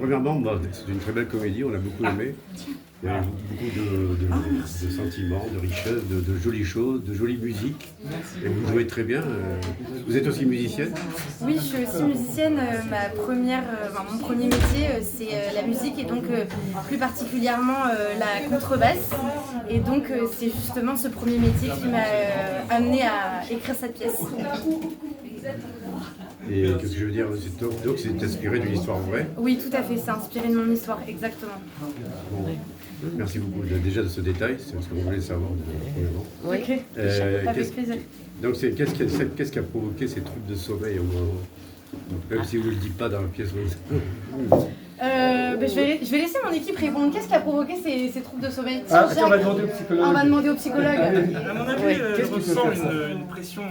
Premièrement, c'est une très belle comédie, on a beaucoup aimé. Il y a beaucoup de sentiments, de richesse, de jolies choses, de jolies musiques. Et vous jouez très bien. Vous êtes aussi musicienne? Oui, je suis aussi musicienne. Mon premier métier, c'est la musique et donc plus particulièrement la contrebasse. Et donc c'est justement ce premier métier qui m'a amené à écrire cette pièce. Et qu'est-ce que je veux dire? Donc c'est inspiré d'une histoire vraie? Oui, tout à fait, c'est inspiré de mon histoire, exactement. Bon. Merci beaucoup déjà de ce détail, c'est ce qu'on voulait savoir premièrement. Oui, avec plaisir. Donc qu'est-ce qui a provoqué ces troubles de sommeil au moment, même si vous ne le dites pas dans la pièce? Je vais laisser mon équipe répondre. Qu'est-ce qui a provoqué ces troubles de sommeil? On va demander au psychologue. On va demander au psychologue. À mon avis, je ressens une pression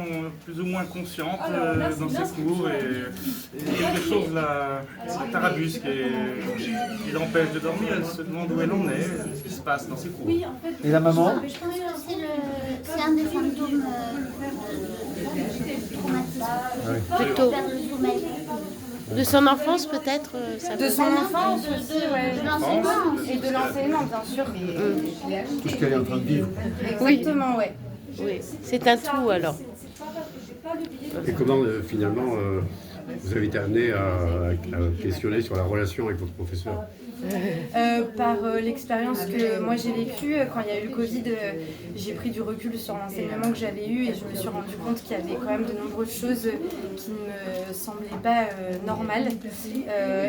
plus ou moins consciente dans ses cours et quelque chose la tarabusque qui l'empêche de dormir. Elle se demande où elle en est, ce qui se passe dans ses cours. Et la maman? Je pense que c'est un des symptômes de traumatisme. Plutôt. Perdre le sommeil. De son enfance peut-être ça De son enfance De aussi, ouais. l'enseignement. Et de l'enseignement, bien sûr. Tout ce qu'elle est en train de vivre. Exactement, ouais. Oui, c'est un tout alors. Et comment finalement vous avez été amené à questionner sur la relation avec votre professeur? Par l'expérience que moi j'ai vécue, quand il y a eu le Covid, j'ai pris du recul sur l'enseignement que j'avais eu et je me suis rendu compte qu'il y avait quand même de nombreuses choses qui ne me semblaient pas normales.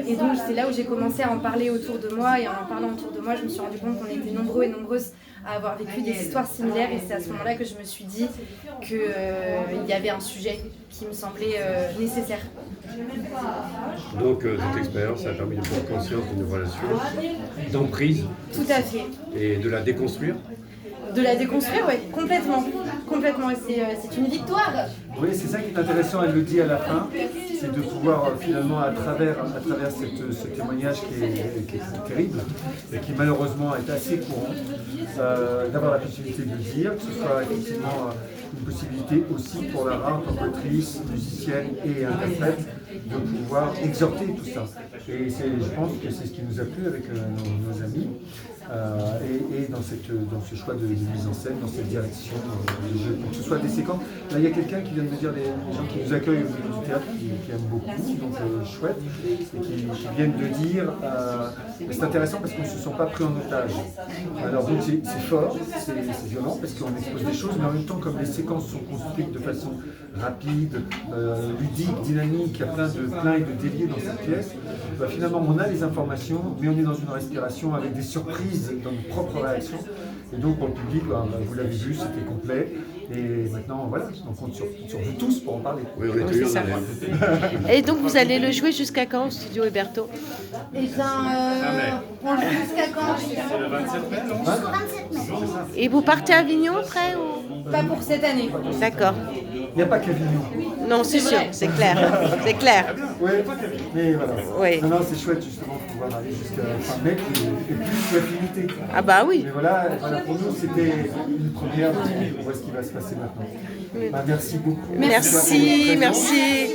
Et donc c'est là où j'ai commencé à en parler autour de moi et en parlant autour de moi, je me suis rendu compte qu'on était nombreux et nombreuses à avoir vécu des histoires similaires et c'est à ce moment-là que je me suis dit qu'il y avait un sujet qui me semblait nécessaire. Donc cette expérience a permis de prendre conscience d'une relation d'emprise Tout à fait. et de la déconstruire. De la déconstruire, oui, complètement. Complètement, et c'est une victoire. Oui, c'est ça qui est intéressant, elle le dit à la fin, c'est de pouvoir finalement à travers ce témoignage qui est terrible et qui malheureusement est assez courant, d'avoir la possibilité de le dire, que ce soit effectivement une possibilité aussi pour Lara en tant qu'autrice, musicienne et interprète de pouvoir exhorter tout ça. Et je pense que c'est ce qui nous a plu avec nos amis et dans ce choix de mise en scène, dans cette direction de jeu, que ce soit des séquences. Là, il y a quelqu'un qui vient de me dire, les gens qui nous accueillent au milieu du théâtre, qui aiment beaucoup, donc chouette, et qui viennent de dire, c'est intéressant parce qu'on ne se sent pas pris en otage. Alors donc c'est fort, c'est violent parce qu'on expose des choses, mais en même temps, comme les séquences sont construites de façon rapide, ludique, dynamique, il y a plein et de déliés dans cette pièce, finalement on a les informations, mais on est dans une respiration avec des surprises dans nos propres réactions. Et donc pour le public, vous l'avez vu, c'était complet. Et maintenant, voilà, on compte sur vous tous pour en parler. Oui, on est tous Et donc vous allez le jouer jusqu'à quand au studio Héberto? Eh bien, on le joue jusqu'à quand? C'est le 27 mai, non? Jusqu'au 27 mai. Et vous partez à Avignon après ou... Pas pour cette année. D'accord. Il n'y a pas qu'Avignon. Non, c'est sûr, c'est clair. C'est clair. Oui, mais voilà. Oui. Non, c'est chouette justement de pouvoir aller jusqu'à fin mai et plus l'affinité. Ah bah oui. Mais voilà, pour nous c'était une première, on voit ce qui va se passer maintenant. Merci beaucoup. Merci, merci.